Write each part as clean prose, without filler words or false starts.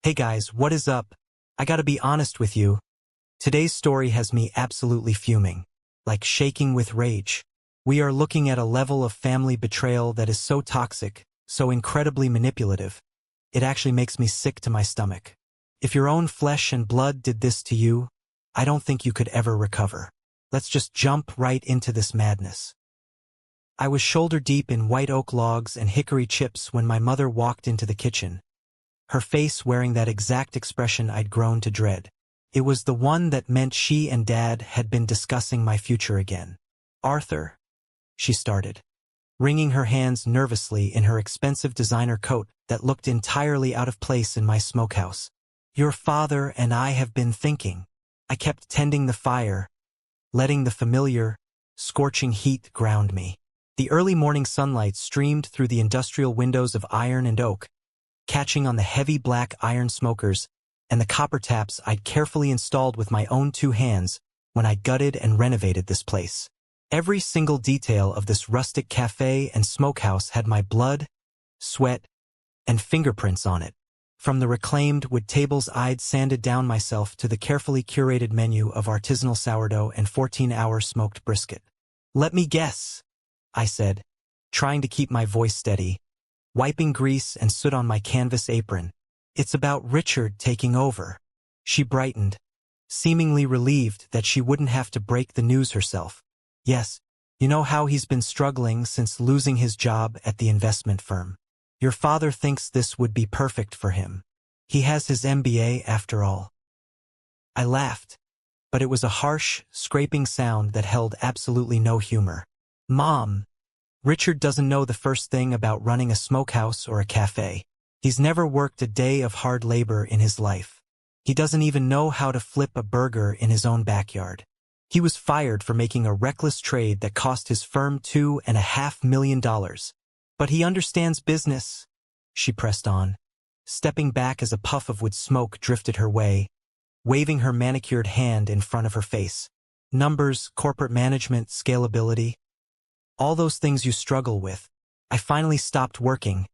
Hey guys, what is up? I gotta be honest with you. Today's story has me absolutely fuming, like shaking with rage. We are looking at a level of family betrayal that is so toxic, so incredibly manipulative. It actually makes me sick to my stomach. If your own flesh and blood did this to you, I don't think you could ever recover. Let's just jump right into this madness. I was shoulder deep in white oak logs and hickory chips when my mother walked into the kitchen, her face wearing that exact expression I'd grown to dread. It was the one that meant she and Dad had been discussing my future again. "Arthur," she started, wringing her hands nervously in her expensive designer coat that looked entirely out of place in my smokehouse. "Your father and I have been thinking." I kept tending the fire, letting the familiar, scorching heat ground me. The early morning sunlight streamed through the industrial windows of iron and oak, catching on the heavy black iron smokers and the copper taps I'd carefully installed with my own two hands when I gutted and renovated this place. Every single detail of this rustic cafe and smokehouse had my blood, sweat, and fingerprints on it. From the reclaimed wood tables I'd sanded down myself to the carefully curated menu of artisanal sourdough and 14-hour smoked brisket. "Let me guess," I said, trying to keep my voice steady, wiping grease and soot on my canvas apron. "It's about Richard taking over." She brightened, seemingly relieved that she wouldn't have to break the news herself. "Yes, you know how he's been struggling since losing his job at the investment firm. Your father thinks this would be perfect for him. He has his MBA after all." I laughed, but it was a harsh, scraping sound that held absolutely no humor. "Mom, Richard doesn't know the first thing about running a smokehouse or a cafe. He's never worked a day of hard labor in his life. He doesn't even know how to flip a burger in his own backyard. He was fired for making a reckless trade that cost his firm $2.5 million. But he understands business," she pressed on, stepping back as a puff of wood smoke drifted her way, waving her manicured hand in front of her face. "Numbers, corporate management, scalability. All those things you struggle with." I finally stopped working,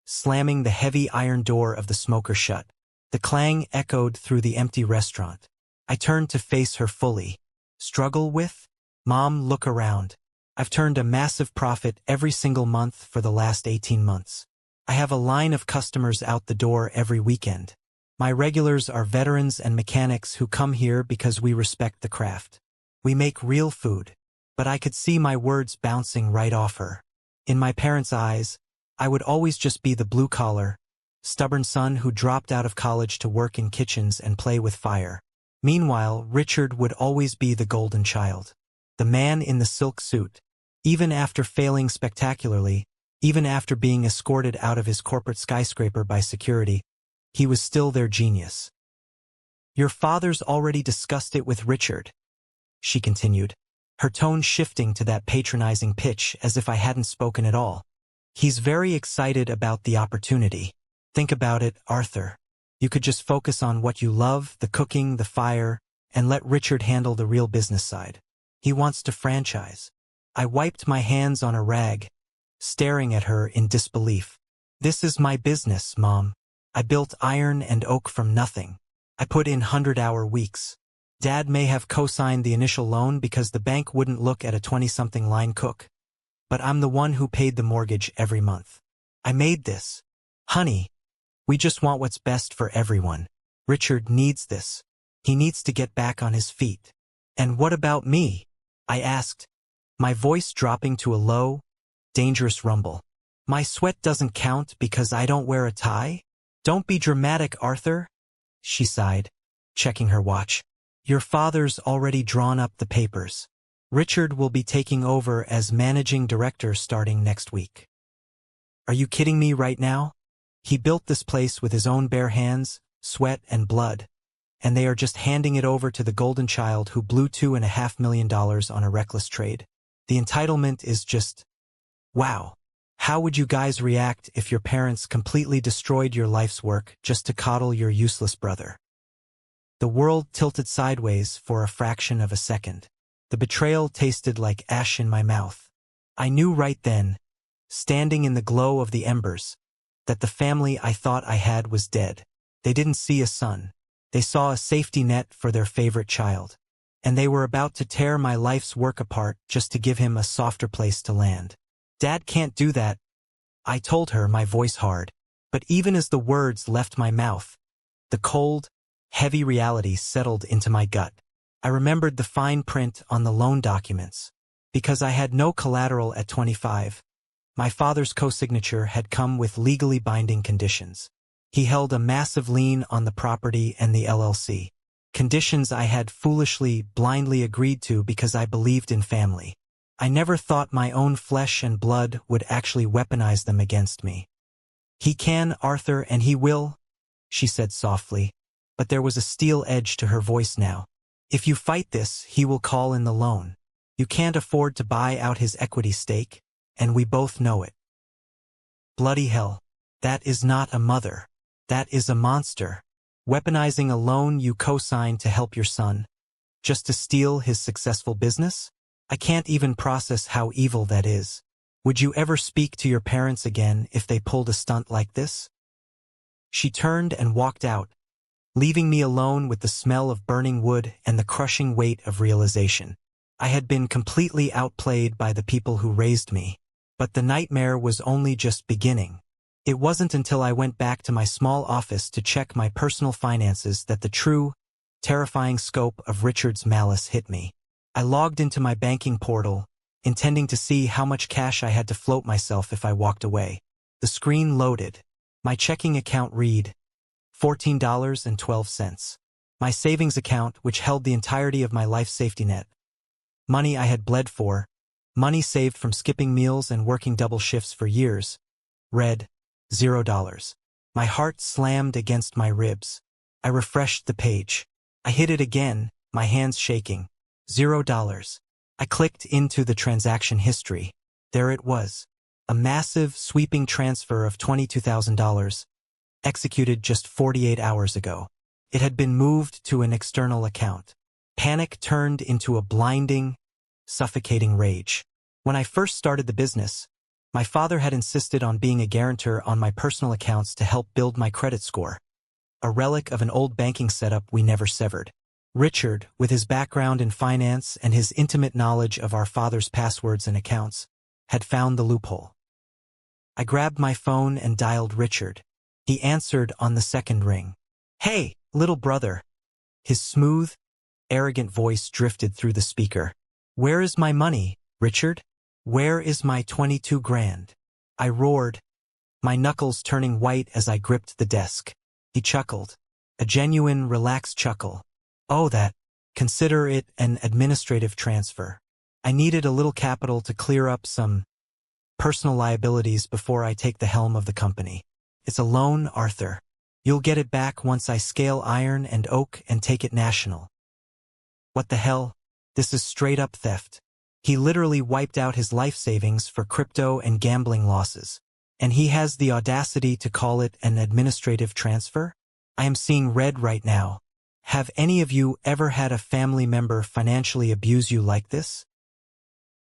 slamming the heavy iron door of the smoker shut. The clang echoed through the empty restaurant. I turned to face her fully. "Struggle with? Mom, look around. I've turned a massive profit every single month for the last 18 months. I have a line of customers out the door every weekend. My regulars are veterans and mechanics who come here because we respect the craft. We make real food." But I could see my words bouncing right off her. In my parents' eyes, I would always just be the blue-collar, stubborn son who dropped out of college to work in kitchens and play with fire. Meanwhile, Richard would always be the golden child, the man in the silk suit. Even after failing spectacularly, even after being escorted out of his corporate skyscraper by security, he was still their genius. "Your father's already discussed it with Richard," she continued, her tone shifting to that patronizing pitch as if I hadn't spoken at all. "He's very excited about the opportunity. Think about it, Arthur. You could just focus on what you love, the cooking, the fire, and let Richard handle the real business side. He wants to franchise." I wiped my hands on a rag, staring at her in disbelief. "This is my business, Mom. I built iron and oak from nothing. I put in 100-hour weeks. Dad may have co-signed the initial loan because the bank wouldn't look at a 20-something line cook. But I'm the one who paid the mortgage every month. I made this. Honey, we just want what's best for everyone. Richard needs this. He needs to get back on his feet." "And what about me?" I asked, my voice dropping to a low, dangerous rumble. "My sweat doesn't count because I don't wear a tie?" "Don't be dramatic, Arthur," she sighed, checking her watch. "Your father's already drawn up the papers. Richard will be taking over as managing director starting next week." "Are you kidding me right now? He built this place with his own bare hands, sweat, and blood, and they are just handing it over to the golden child who blew $2.5 million on a reckless trade. The entitlement is just, wow. How would you guys react if your parents completely destroyed your life's work just to coddle your useless brother?" The world tilted sideways for a fraction of a second. The betrayal tasted like ash in my mouth. I knew right then, standing in the glow of the embers, that the family I thought I had was dead. They didn't see a son. They saw a safety net for their favorite child. And they were about to tear my life's work apart just to give him a softer place to land. Dad can't do that, I told her, my voice hard. But even as the words left my mouth, the cold, heavy reality settled into my gut. I remembered the fine print on the loan documents. Because I had no collateral at 25, my father's co-signature had come with legally binding conditions. He held a massive lien on the property and the LLC. Conditions I had foolishly, blindly agreed to because I believed in family. I never thought my own flesh and blood would actually weaponize them against me. He can, Arthur, and he will, she said softly, but there was a steel edge to her voice now. If you fight this, he will call in the loan. You can't afford to buy out his equity stake, and we both know it. Bloody hell. That is not a mother. That is a monster. Weaponizing a loan you co-signed to help your son, just to steal his successful business? I can't even process how evil that is. Would you ever speak to your parents again if they pulled a stunt like this? She turned and walked out, leaving me alone with the smell of burning wood and the crushing weight of realization. I had been completely outplayed by the people who raised me, but the nightmare was only just beginning. It wasn't until I went back to my small office to check my personal finances that the true, terrifying scope of Richard's malice hit me. I logged into my banking portal, intending to see how much cash I had to float myself if I walked away. The screen loaded. My checking account read $14.12. My savings account, which held the entirety of my life safety net. Money I had bled for, money saved from skipping meals and working double shifts for years, read $0. My heart slammed against my ribs. I refreshed the page. I hit it again, my hands shaking. $0. I clicked into the transaction history. There it was. A massive, sweeping transfer of $22,000, executed just 48 hours ago. It had been moved to an external account. Panic turned into a blinding, suffocating rage. When I first started the business, my father had insisted on being a guarantor on my personal accounts to help build my credit score, a relic of an old banking setup we never severed. Richard, with his background in finance and his intimate knowledge of our father's passwords and accounts, had found the loophole. I grabbed my phone and dialed Richard. He answered on the second ring. "Hey, little brother." His smooth, arrogant voice drifted through the speaker. "Where is my money, Richard? Where is my 22 grand? I roared, my knuckles turning white as I gripped the desk. He chuckled. A genuine, relaxed chuckle. "Oh, that. Consider it an administrative transfer. I needed a little capital to clear up some personal liabilities before I take the helm of the company. It's a loan, Arthur. You'll get it back once I scale iron and oak and take it national." What the hell? This is straight up theft. He literally wiped out his life savings for crypto and gambling losses. And he has the audacity to call it an administrative transfer? I am seeing red right now. Have any of you ever had a family member financially abuse you like this?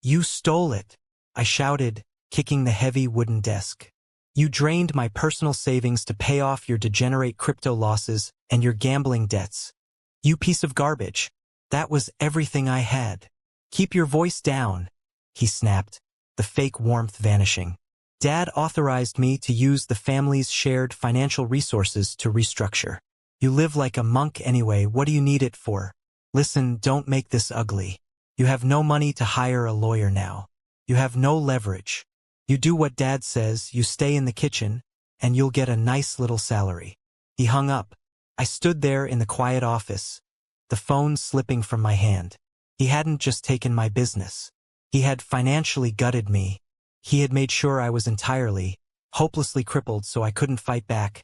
"You stole it," I shouted, kicking the heavy wooden desk. "You drained my personal savings to pay off your degenerate crypto losses and your gambling debts. You piece of garbage. That was everything I had. Keep your voice down," he snapped, the fake warmth vanishing. "Dad authorized me to use the family's shared financial resources to restructure. You live like a monk anyway, what do you need it for? Listen, don't make this ugly. You have no money to hire a lawyer now. You have no leverage. You do what Dad says, you stay in the kitchen, and you'll get a nice little salary." He hung up. I stood there in the quiet office, the phone slipping from my hand. He hadn't just taken my business. He had financially gutted me. He had made sure I was entirely, hopelessly crippled so I couldn't fight back,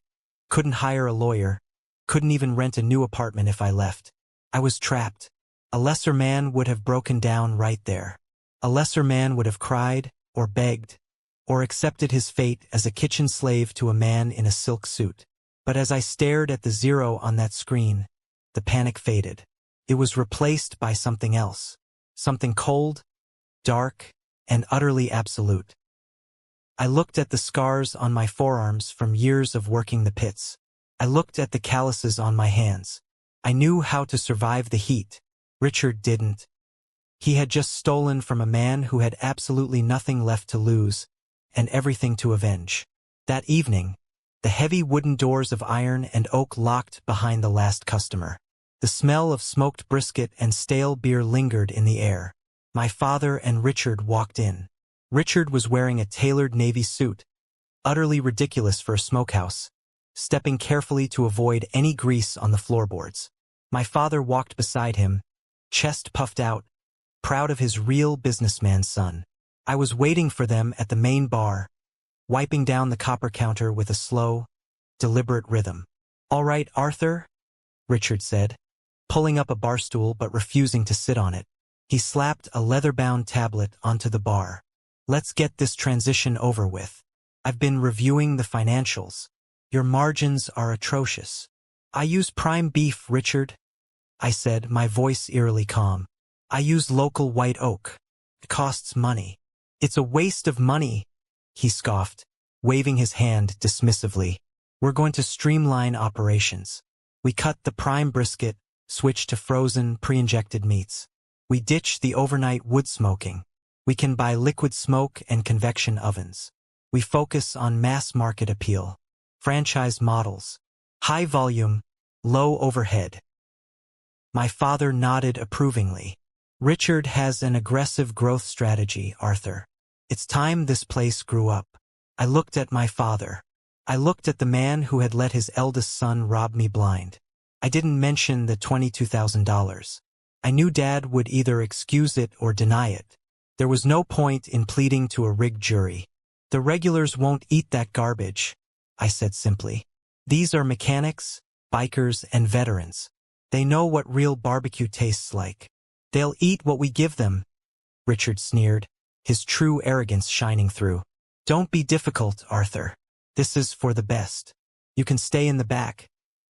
couldn't hire a lawyer, couldn't even rent a new apartment if I left. I was trapped. A lesser man would have broken down right there. A lesser man would have cried, or begged, or accepted his fate as a kitchen slave to a man in a silk suit. But as I stared at the zero on that screen, the panic faded. It was replaced by something else. Something cold, dark, and utterly absolute. I looked at the scars on my forearms from years of working the pits. I looked at the calluses on my hands. I knew how to survive the heat. Richard didn't. He had just stolen from a man who had absolutely nothing left to lose and everything to avenge. That evening, the heavy wooden doors of iron and oak locked behind the last customer. The smell of smoked brisket and stale beer lingered in the air. My father and Richard walked in. Richard was wearing a tailored navy suit, utterly ridiculous for a smokehouse, stepping carefully to avoid any grease on the floorboards. My father walked beside him, chest puffed out, proud of his real businessman son. I was waiting for them at the main bar, wiping down the copper counter with a slow, deliberate rhythm. "All right, Arthur," Richard said, pulling up a bar stool but refusing to sit on it. He slapped a leather-bound tablet onto the bar. "Let's get this transition over with. I've been reviewing the financials. Your margins are atrocious." "I use prime beef, Richard," I said, my voice eerily calm. "I use local white oak. It costs money." "It's a waste of money," he scoffed, waving his hand dismissively. "We're going to streamline operations. We cut the prime brisket, switch to frozen, pre-injected meats. We ditch the overnight wood smoking. We can buy liquid smoke and convection ovens. We focus on mass market appeal, franchise models, high volume, low overhead." My father nodded approvingly. "Richard has an aggressive growth strategy, Arthur. It's time this place grew up." I looked at my father. I looked at the man who had let his eldest son rob me blind. I didn't mention the $22,000. I knew Dad would either excuse it or deny it. There was no point in pleading to a rigged jury. "The regulars won't eat that garbage," I said simply. "These are mechanics, bikers, and veterans. They know what real barbecue tastes like. They'll eat what we give them," Richard sneered, his true arrogance shining through. "Don't be difficult, Arthur. This is for the best. You can stay in the back,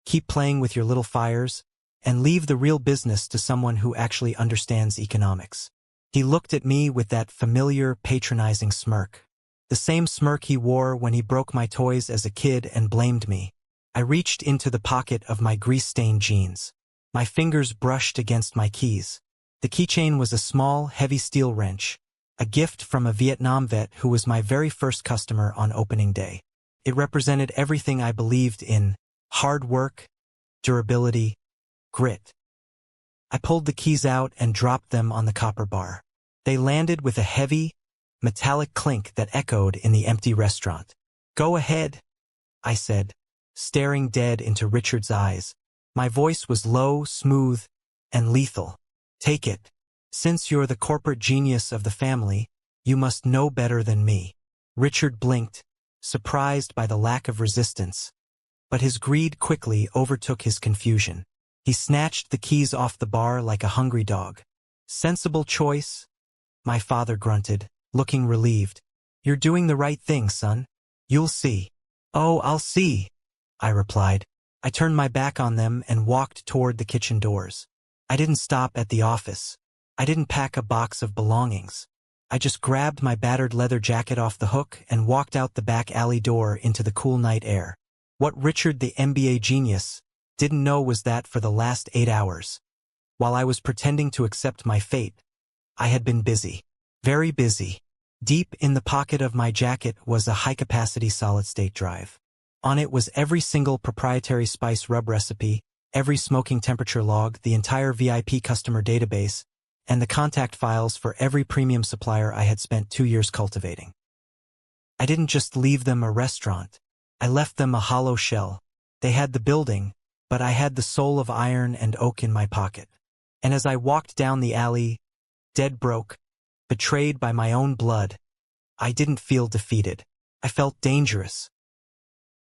keep playing with your little fires, and leave the real business to someone who actually understands economics." He looked at me with that familiar, patronizing smirk. The same smirk he wore when he broke my toys as a kid and blamed me. I reached into the pocket of my grease-stained jeans. My fingers brushed against my keys. The keychain was a small, heavy steel wrench, a gift from a Vietnam vet who was my very first customer on opening day. It represented everything I believed in: hard work, durability, grit. I pulled the keys out and dropped them on the copper bar. They landed with a heavy, metallic clink that echoed in the empty restaurant. "Go ahead," I said, staring dead into Richard's eyes. My voice was low, smooth, and lethal. "Take it. Since you're the corporate genius of the family, you must know better than me." Richard blinked, surprised by the lack of resistance, but his greed quickly overtook his confusion. He snatched the keys off the bar like a hungry dog. "Sensible choice," my father grunted, looking relieved. "You're doing the right thing, son. You'll see." "Oh, I'll see," I replied. I turned my back on them and walked toward the kitchen doors. I didn't stop at the office. I didn't pack a box of belongings. I just grabbed my battered leather jacket off the hook and walked out the back alley door into the cool night air. What Richard, the MBA genius, didn't know was that for the last 8 hours, while I was pretending to accept my fate, I had been busy. Very busy. Deep in the pocket of my jacket was a high-capacity solid-state drive. On it was every single proprietary spice rub recipe, every smoking temperature log, the entire VIP customer database, and the contact files for every premium supplier I had spent 2 years cultivating. I didn't just leave them a restaurant. I left them a hollow shell. They had the building, but I had the soul of iron and oak in my pocket. And as I walked down the alley, dead broke, betrayed by my own blood, I didn't feel defeated. I felt dangerous.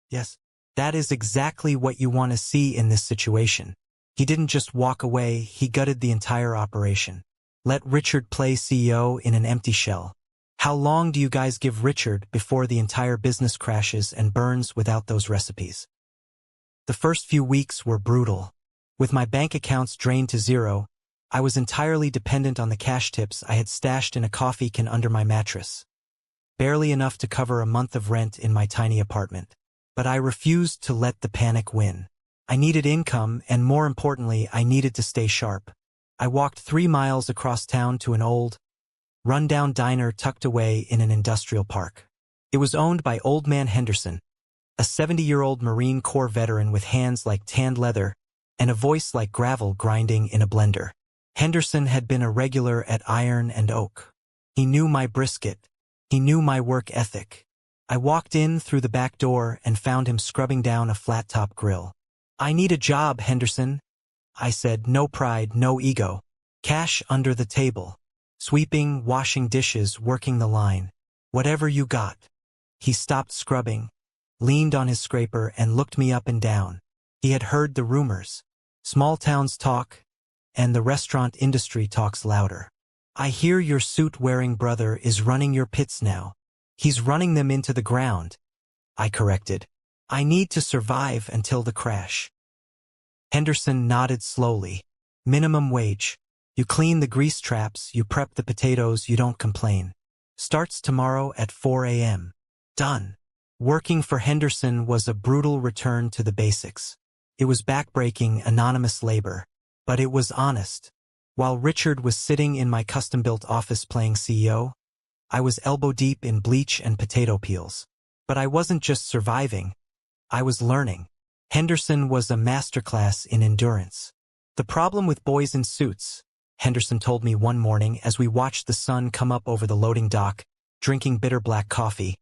Yes, that is exactly what you want to see in this situation. He didn't just walk away, he gutted the entire operation. Let Richard play CEO in an empty shell. How long do you guys give Richard before the entire business crashes and burns without those recipes? The first few weeks were brutal. With my bank accounts drained to zero, I was entirely dependent on the cash tips I had stashed in a coffee can under my mattress. Barely enough to cover a month of rent in my tiny apartment. But I refused to let the panic win. I needed income, and more importantly, I needed to stay sharp. I walked 3 miles across town to an old, run-down diner tucked away in an industrial park. It was owned by Old Man Henderson, a 70-year-old Marine Corps veteran with hands like tanned leather and a voice like gravel grinding in a blender. Henderson had been a regular at Iron and Oak. He knew my brisket. He knew my work ethic. I walked in through the back door and found him scrubbing down a flat-top grill. "I need a job, Henderson," I said, no pride, no ego. "Cash under the table. Sweeping, washing dishes, working the line. Whatever you got." He stopped scrubbing, leaned on his scraper, and looked me up and down. He had heard the rumors. Small towns talk, and the restaurant industry talks louder. "I hear your suit-wearing brother is running your pits now." "He's running them into the ground," I corrected. "I need to survive until the crash." Henderson nodded slowly. "Minimum wage. You clean the grease traps, you prep the potatoes, you don't complain. Starts tomorrow at 4 a.m. Done." Working for Henderson was a brutal return to the basics. It was backbreaking, anonymous labor. But it was honest. While Richard was sitting in my custom-built office playing CEO, I was elbow-deep in bleach and potato peels. But I wasn't just surviving. I was learning. Henderson was a masterclass in endurance. "The problem with boys in suits," Henderson told me one morning as we watched the sun come up over the loading dock, drinking bitter black coffee,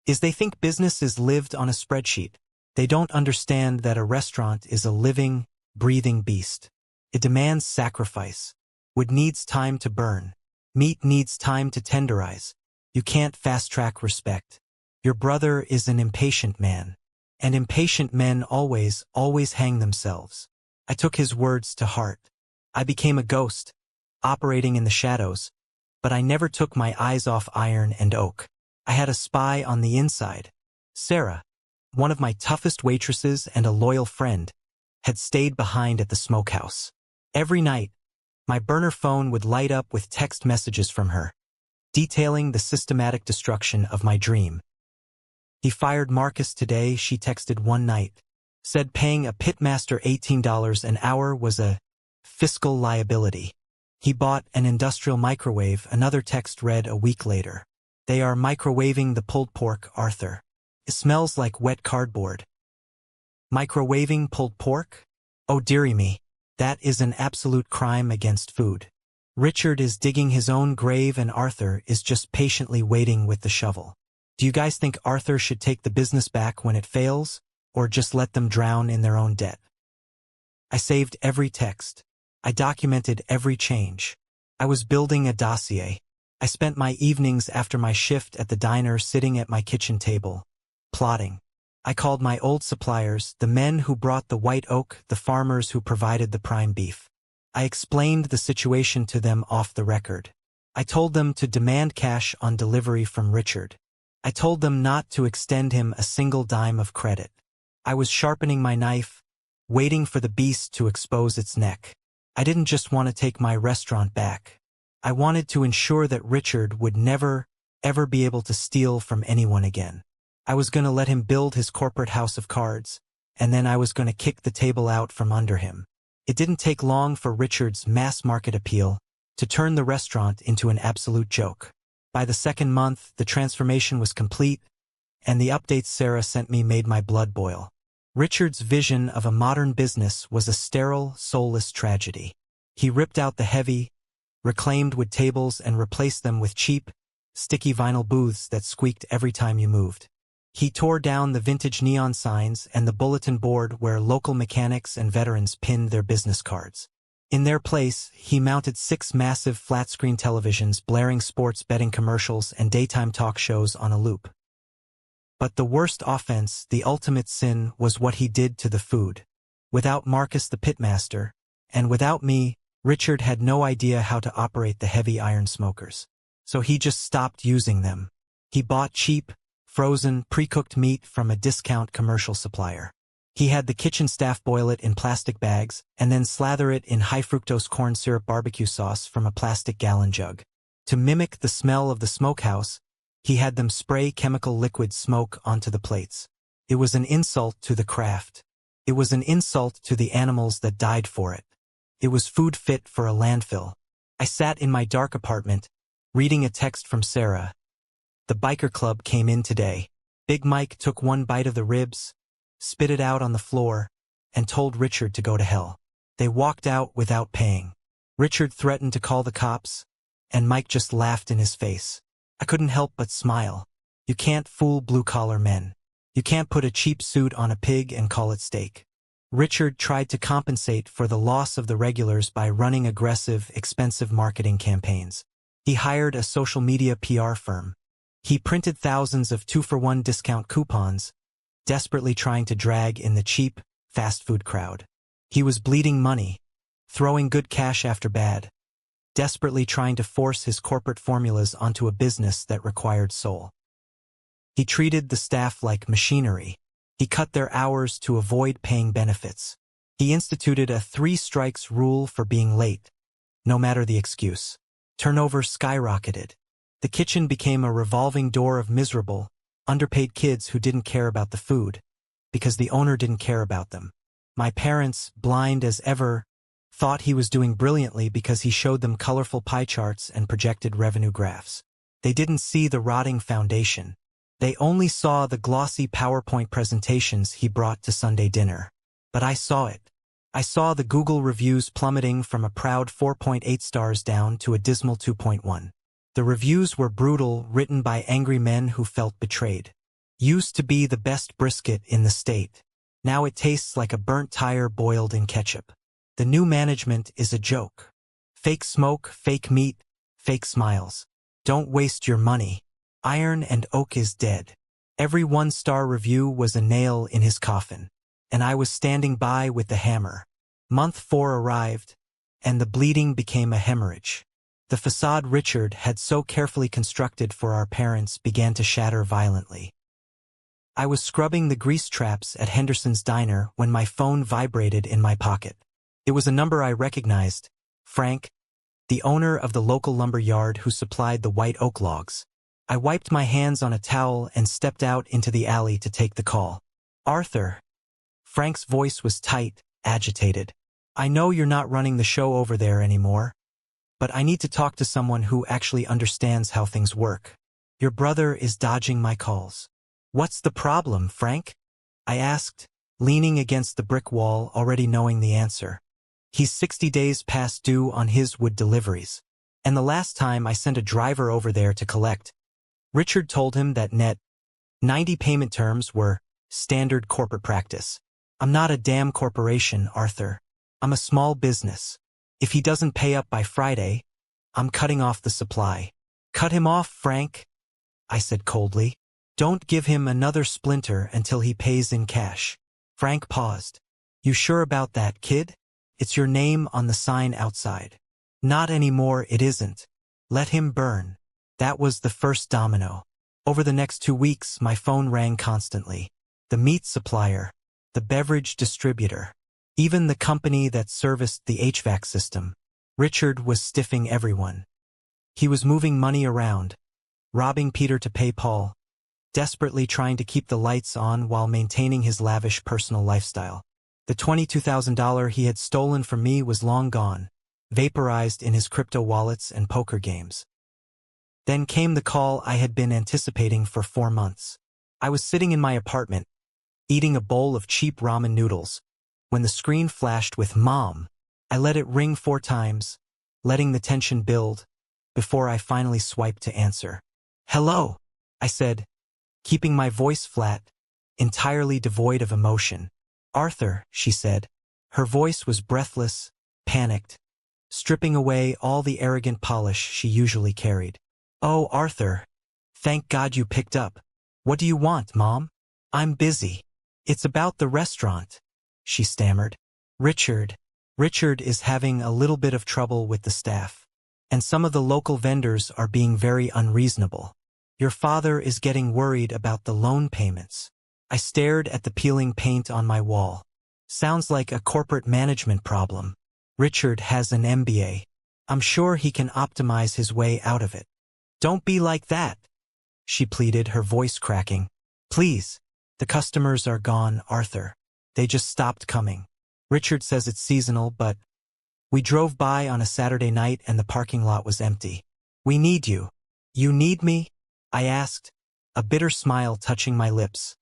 "is they think business is lived on a spreadsheet. They don't understand that a restaurant is a living, breathing beast. It demands sacrifice. Wood needs time to burn. Meat needs time to tenderize. You can't fast-track respect. Your brother is an impatient man. And impatient men always hang themselves." I took his words to heart. I became a ghost, operating in the shadows, but I never took my eyes off Iron and Oak. I had a spy on the inside. Sarah, one of my toughest waitresses and a loyal friend, had stayed behind at the smokehouse. Every night, my burner phone would light up with text messages from her, detailing the systematic destruction of my dream. "He fired Marcus today," she texted one night. Said paying a pitmaster $18 an hour was a fiscal liability. "He bought an industrial microwave," another text read a week later. "They are microwaving the pulled pork, Arthur. It smells like wet cardboard." Microwaving pulled pork? Oh dearie me. That is an absolute crime against food. Richard is digging his own grave and Arthur is just patiently waiting with the shovel. Do you guys think Arthur should take the business back when it fails, or just let them drown in their own debt? I saved every text. I documented every change. I was building a dossier. I spent my evenings after my shift at the diner sitting at my kitchen table, plotting. I called my old suppliers, the men who brought the white oak, the farmers who provided the prime beef. I explained the situation to them off the record. I told them to demand cash on delivery from Richard. I told them not to extend him a single dime of credit. I was sharpening my knife, waiting for the beast to expose its neck. I didn't just want to take my restaurant back. I wanted to ensure that Richard would never, ever be able to steal from anyone again. I was going to let him build his corporate house of cards, and then I was going to kick the table out from under him. It didn't take long for Richard's mass-market appeal to turn the restaurant into an absolute joke. By the second month, the transformation was complete, and the updates Sarah sent me made my blood boil. Richard's vision of a modern business was a sterile, soulless tragedy. He ripped out the heavy, reclaimed wood tables and replaced them with cheap, sticky vinyl booths that squeaked every time you moved. He tore down the vintage neon signs and the bulletin board where local mechanics and veterans pinned their business cards. In their place, he mounted 6 massive flat-screen televisions blaring sports betting commercials and daytime talk shows on a loop. But the worst offense, the ultimate sin, was what he did to the food. Without Marcus the pitmaster, and without me, Richard had no idea how to operate the heavy iron smokers. So he just stopped using them. He bought cheap, frozen, pre-cooked meat from a discount commercial supplier. He had the kitchen staff boil it in plastic bags and then slather it in high-fructose corn syrup barbecue sauce from a plastic gallon jug. To mimic the smell of the smokehouse, he had them spray chemical liquid smoke onto the plates. It was an insult to the craft. It was an insult to the animals that died for it. It was food fit for a landfill. I sat in my dark apartment, reading a text from Sarah. The biker club came in today. Big Mike took one bite of the ribs, spit it out on the floor, and told Richard to go to hell. They walked out without paying. Richard threatened to call the cops, and Mike just laughed in his face. I couldn't help but smile. You can't fool blue-collar men. You can't put a cheap suit on a pig and call it steak. Richard tried to compensate for the loss of the regulars by running aggressive, expensive marketing campaigns. He hired a social media PR firm. He printed thousands of 2-for-1 discount coupons, desperately trying to drag in the cheap, fast food crowd. He was bleeding money, throwing good cash after bad, desperately trying to force his corporate formulas onto a business that required soul. He treated the staff like machinery. He cut their hours to avoid paying benefits. He instituted a 3 strikes rule for being late, no matter the excuse. Turnover skyrocketed. The kitchen became a revolving door of miserable, underpaid kids who didn't care about the food, because the owner didn't care about them. My parents, blind as ever, thought he was doing brilliantly because he showed them colorful pie charts and projected revenue graphs. They didn't see the rotting foundation. They only saw the glossy PowerPoint presentations he brought to Sunday dinner. But I saw it. I saw the Google reviews plummeting from a proud 4.8 stars down to a dismal 2.1. The reviews were brutal, written by angry men who felt betrayed. Used to be the best brisket in the state. Now it tastes like a burnt tire boiled in ketchup. The new management is a joke. Fake smoke, fake meat, fake smiles. Don't waste your money. Iron and Oak is dead. Every 1-star review was a nail in his coffin. And I was standing by with the hammer. Month 4 arrived, and the bleeding became a hemorrhage. The facade Richard had so carefully constructed for our parents began to shatter violently. I was scrubbing the grease traps at Henderson's Diner when my phone vibrated in my pocket. It was a number I recognized, Frank, the owner of the local lumber yard who supplied the white oak logs. I wiped my hands on a towel and stepped out into the alley to take the call. Arthur. Frank's voice was tight, agitated. I know you're not running the show over there anymore, but I need to talk to someone who actually understands how things work. Your brother is dodging my calls. What's the problem, Frank? I asked, leaning against the brick wall, already knowing the answer. He's 60 days past due on his wood deliveries. And the last time I sent a driver over there to collect, Richard told him that net 90 payment terms were standard corporate practice. I'm not a damn corporation, Arthur. I'm a small business. If he doesn't pay up by Friday, I'm cutting off the supply. Cut him off, Frank, I said coldly. Don't give him another splinter until he pays in cash. Frank paused. You sure about that, kid? It's your name on the sign outside. Not anymore, it isn't. Let him burn. That was the first domino. Over the next 2 weeks, my phone rang constantly. The meat supplier, the beverage distributor, even the company that serviced the HVAC system. Richard was stiffing everyone. He was moving money around, robbing Peter to pay Paul, desperately trying to keep the lights on while maintaining his lavish personal lifestyle. The $22,000 he had stolen from me was long gone, vaporized in his crypto wallets and poker games. Then came the call I had been anticipating for 4 months. I was sitting in my apartment, eating a bowl of cheap ramen noodles, when the screen flashed with Mom. I let it ring 4 times, letting the tension build, before I finally swiped to answer. Hello, I said, keeping my voice flat, entirely devoid of emotion. Arthur, she said. Her voice was breathless, panicked, stripping away all the arrogant polish she usually carried. Oh, Arthur. Thank God you picked up. What do you want, Mom? I'm busy. It's about the restaurant, she stammered. Richard is having a little bit of trouble with the staff, and some of the local vendors are being very unreasonable. Your father is getting worried about the loan payments. I stared at the peeling paint on my wall. Sounds like a corporate management problem. Richard has an MBA. I'm sure he can optimize his way out of it. Don't be like that, she pleaded, her voice cracking. Please. The customers are gone, Arthur. They just stopped coming. Richard says it's seasonal, but we drove by on a Saturday night and the parking lot was empty. We need you. You need me? I asked, a bitter smile touching my lips.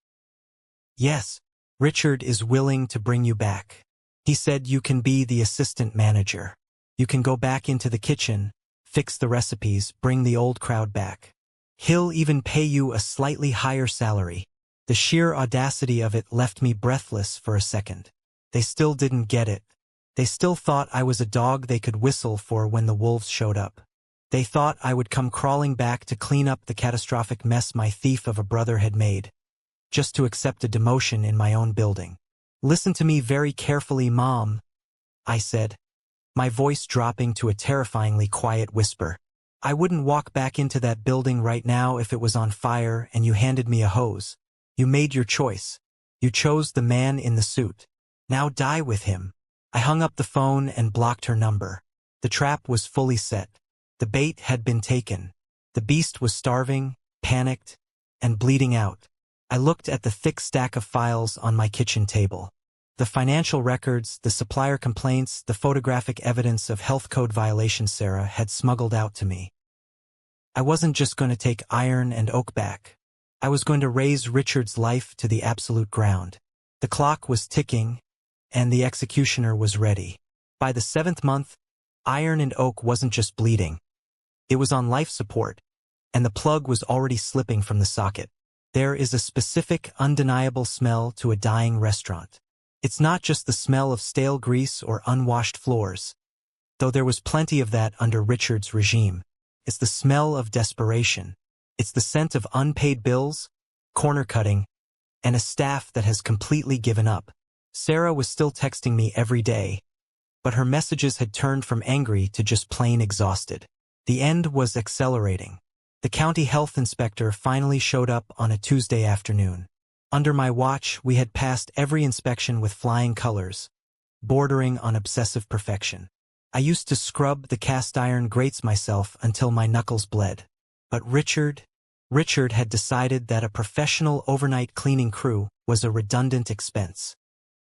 Yes, Richard is willing to bring you back. He said you can be the assistant manager. You can go back into the kitchen, fix the recipes, bring the old crowd back. He'll even pay you a slightly higher salary. The sheer audacity of it left me breathless for a second. They still didn't get it. They still thought I was a dog they could whistle for when the wolves showed up. They thought I would come crawling back to clean up the catastrophic mess my thief of a brother had made, just to accept a demotion in my own building. Listen to me very carefully, Mom, I said, my voice dropping to a terrifyingly quiet whisper. I wouldn't walk back into that building right now if it was on fire and you handed me a hose. You made your choice. You chose the man in the suit. Now die with him. I hung up the phone and blocked her number. The trap was fully set. The bait had been taken. The beast was starving, panicked, and bleeding out. I looked at the thick stack of files on my kitchen table. The financial records, the supplier complaints, the photographic evidence of health code violations Sarah had smuggled out to me. I wasn't just going to take Iron and Oak back. I was going to raise Richard's life to the absolute ground. The clock was ticking, and the executioner was ready. By the 7th month, Iron and Oak wasn't just bleeding. It was on life support, and the plug was already slipping from the socket. There is a specific, undeniable smell to a dying restaurant. It's not just the smell of stale grease or unwashed floors, though there was plenty of that under Richard's regime. It's the smell of desperation. It's the scent of unpaid bills, corner cutting, and a staff that has completely given up. Sarah was still texting me every day, but her messages had turned from angry to just plain exhausted. The end was accelerating. The county health inspector finally showed up on a Tuesday afternoon. Under my watch, we had passed every inspection with flying colors, bordering on obsessive perfection. I used to scrub the cast iron grates myself until my knuckles bled. But Richard had decided that a professional overnight cleaning crew was a redundant expense.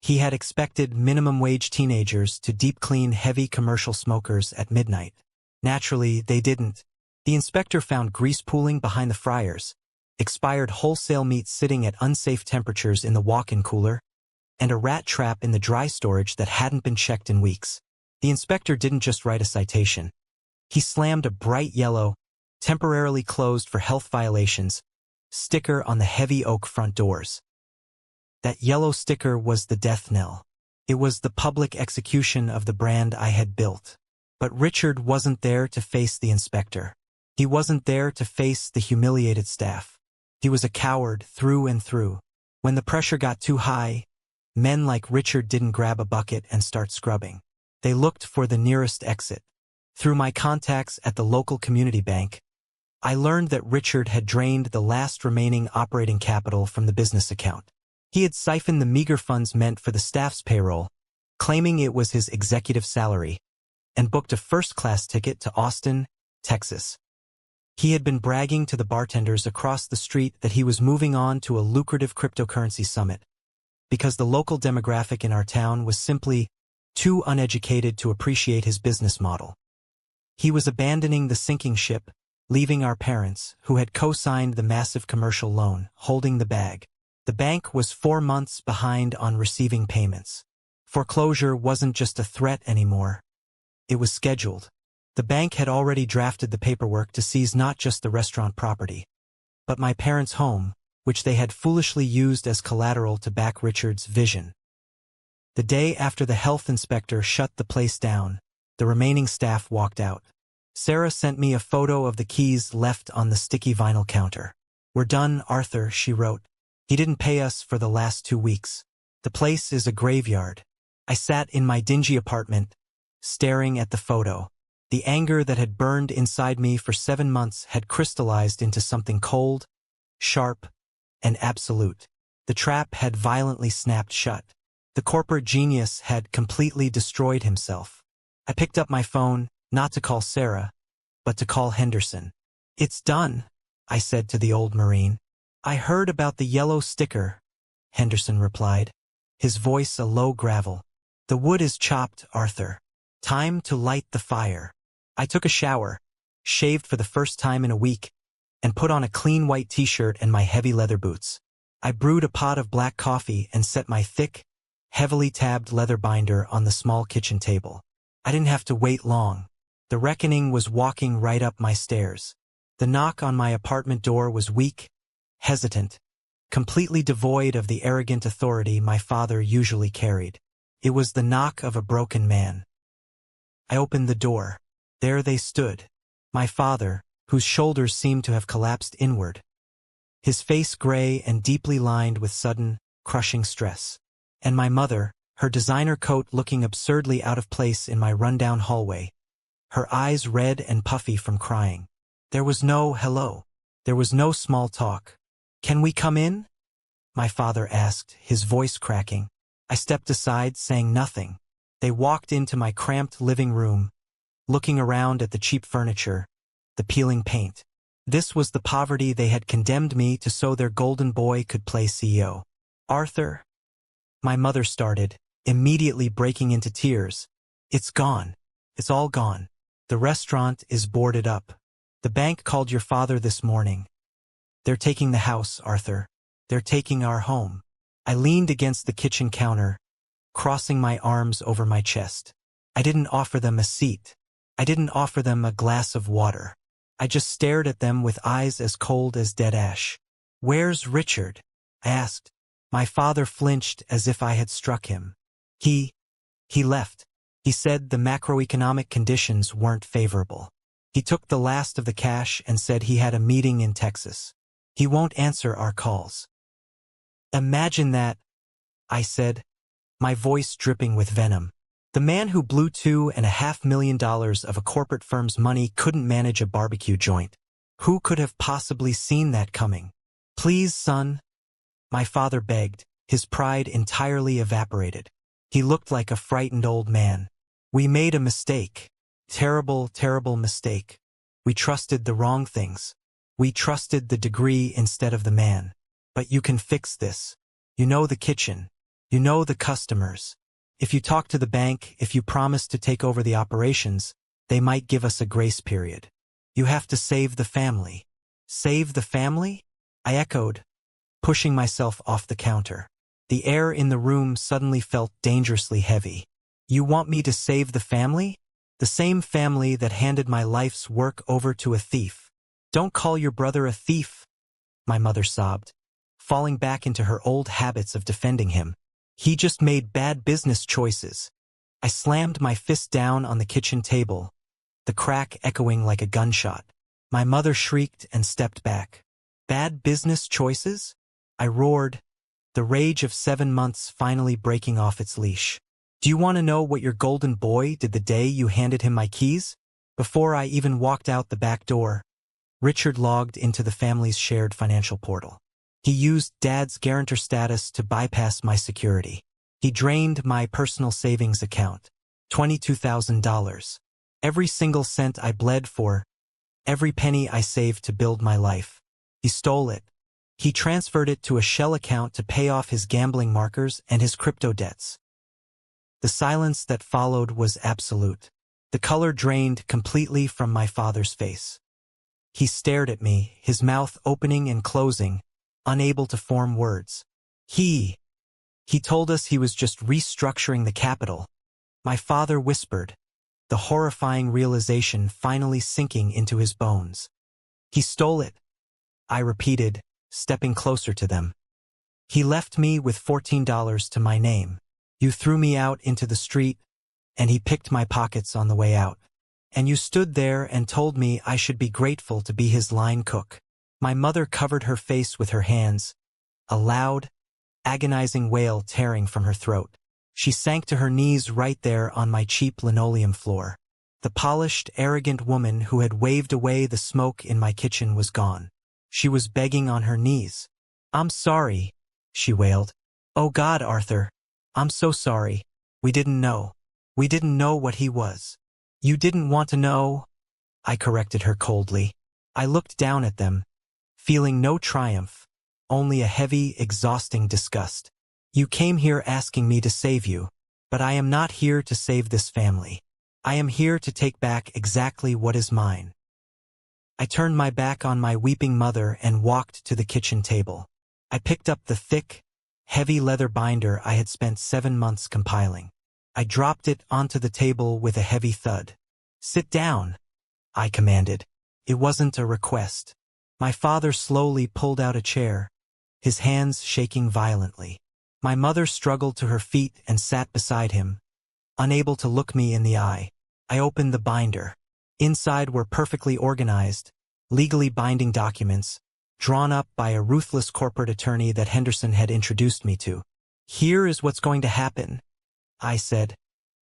He had expected minimum-wage teenagers to deep clean heavy commercial smokers at midnight. Naturally, they didn't. The inspector found grease pooling behind the fryers, expired wholesale meat sitting at unsafe temperatures in the walk-in cooler, and a rat trap in the dry storage that hadn't been checked in weeks. The inspector didn't just write a citation. He slammed a bright yellow, temporarily closed for health violations, sticker on the heavy oak front doors. That yellow sticker was the death knell. It was the public execution of the brand I had built. But Richard wasn't there to face the inspector. He wasn't there to face the humiliated staff. He was a coward through and through. When the pressure got too high, men like Richard didn't grab a bucket and start scrubbing. They looked for the nearest exit. Through my contacts at the local community bank, I learned that Richard had drained the last remaining operating capital from the business account. He had siphoned the meager funds meant for the staff's payroll, claiming it was his executive salary, and booked a first-class ticket to Austin, Texas. He had been bragging to the bartenders across the street that he was moving on to a lucrative cryptocurrency summit, because the local demographic in our town was simply too uneducated to appreciate his business model. He was abandoning the sinking ship, leaving our parents, who had co-signed the massive commercial loan, holding the bag. The bank was 4 months behind on receiving payments. Foreclosure wasn't just a threat anymore. It was scheduled. The bank had already drafted the paperwork to seize not just the restaurant property, but my parents' home, which they had foolishly used as collateral to back Richard's vision. The day after the health inspector shut the place down, the remaining staff walked out. Sarah sent me a photo of the keys left on the sticky vinyl counter. "We're done, Arthur," she wrote. "He didn't pay us for the last 2 weeks. The place is a graveyard." I sat in my dingy apartment, staring at the photo. The anger that had burned inside me for 7 months had crystallized into something cold, sharp, and absolute. The trap had violently snapped shut. The corporate genius had completely destroyed himself. I picked up my phone, not to call Sarah, but to call Henderson. "It's done," I said to the old Marine. "I heard about the yellow sticker. Henderson replied, his voice a low gravel. The wood is chopped, Arthur. Time to light the fire. I took a shower, shaved for the first time in a week, and put on a clean white t-shirt and my heavy leather boots. I brewed a pot of black coffee and set my thick, heavily tabbed leather binder on the small kitchen table. I didn't have to wait long. The reckoning was walking right up my stairs. The knock on my apartment door was weak, hesitant, completely devoid of the arrogant authority my father usually carried. It was the knock of a broken man. I opened the door. There they stood. My father, whose shoulders seemed to have collapsed inward. His face gray and deeply lined with sudden, crushing stress. And my mother, her designer coat looking absurdly out of place in my rundown hallway, her eyes red and puffy from crying. There was no hello. There was no small talk. Can we come in? My father asked, his voice cracking. I stepped aside, saying nothing. They walked into my cramped living room, looking around at the cheap furniture, the peeling paint. This was the poverty they had condemned me to so their golden boy could play CEO. Arthur? My mother started, immediately breaking into tears. It's gone. It's all gone. The restaurant is boarded up. The bank called your father this morning. They're taking the house, Arthur. They're taking our home. I leaned against the kitchen counter, crossing my arms over my chest. I didn't offer them a seat. I didn't offer them a glass of water. I just stared at them with eyes as cold as dead ash. Where's Richard? I asked. My father flinched as if I had struck him. He left. He said the macroeconomic conditions weren't favorable. He took the last of the cash and said he had a meeting in Texas. He won't answer our calls. Imagine that, I said, my voice dripping with venom. The man who blew $2.5 million of a corporate firm's money couldn't manage a barbecue joint. Who could have possibly seen that coming? Please, son, my father begged, his pride entirely evaporated. He looked like a frightened old man. We made a mistake. Terrible, terrible mistake. We trusted the wrong things. We trusted the degree instead of the man. But you can fix this. You know the kitchen. You know the customers. If you talk to the bank, if you promise to take over the operations, they might give us a grace period. You have to save the family. Save the family? I echoed, pushing myself off the counter. The air in the room suddenly felt dangerously heavy. You want me to save the family? The same family that handed my life's work over to a thief. Don't call your brother a thief, my mother sobbed, falling back into her old habits of defending him. He just made bad business choices. I slammed my fist down on the kitchen table, the crack echoing like a gunshot. My mother shrieked and stepped back. Bad business choices? I roared, the rage of 7 months finally breaking off its leash. Do you want to know what your golden boy did the day you handed him my keys? Before I even walked out the back door, Richard logged into the family's shared financial portal. He used Dad's guarantor status to bypass my security. He drained my personal savings account, $22,000. Every single cent I bled for, every penny I saved to build my life. He stole it. He transferred it to a shell account to pay off his gambling markers and his crypto debts. The silence that followed was absolute. The color drained completely from my father's face. He stared at me, his mouth opening and closing, unable to form words. He told us he was just restructuring the capital. My father whispered, the horrifying realization finally sinking into his bones. He stole it, I repeated, stepping closer to them. He left me with $14 to my name. You threw me out into the street, and he picked my pockets on the way out. And you stood there and told me I should be grateful to be his line cook. My mother covered her face with her hands, a loud, agonizing wail tearing from her throat. She sank to her knees right there on my cheap linoleum floor. The polished, arrogant woman who had waved away the smoke in my kitchen was gone. She was begging on her knees. I'm sorry, she wailed. Oh God, Arthur, I'm so sorry. We didn't know. We didn't know what he was. You didn't want to know, I corrected her coldly. I looked down at them, feeling no triumph, only a heavy, exhausting disgust. You came here asking me to save you, but I am not here to save this family. I am here to take back exactly what is mine. I turned my back on my weeping mother and walked to the kitchen table. I picked up the thick, heavy leather binder I had spent 7 months compiling. I dropped it onto the table with a heavy thud. "Sit down," I commanded. It wasn't a request. My father slowly pulled out a chair, his hands shaking violently. My mother struggled to her feet and sat beside him, unable to look me in the eye. I opened the binder. Inside were perfectly organized, legally binding documents, drawn up by a ruthless corporate attorney that Henderson had introduced me to. "Here is what's going to happen," I said,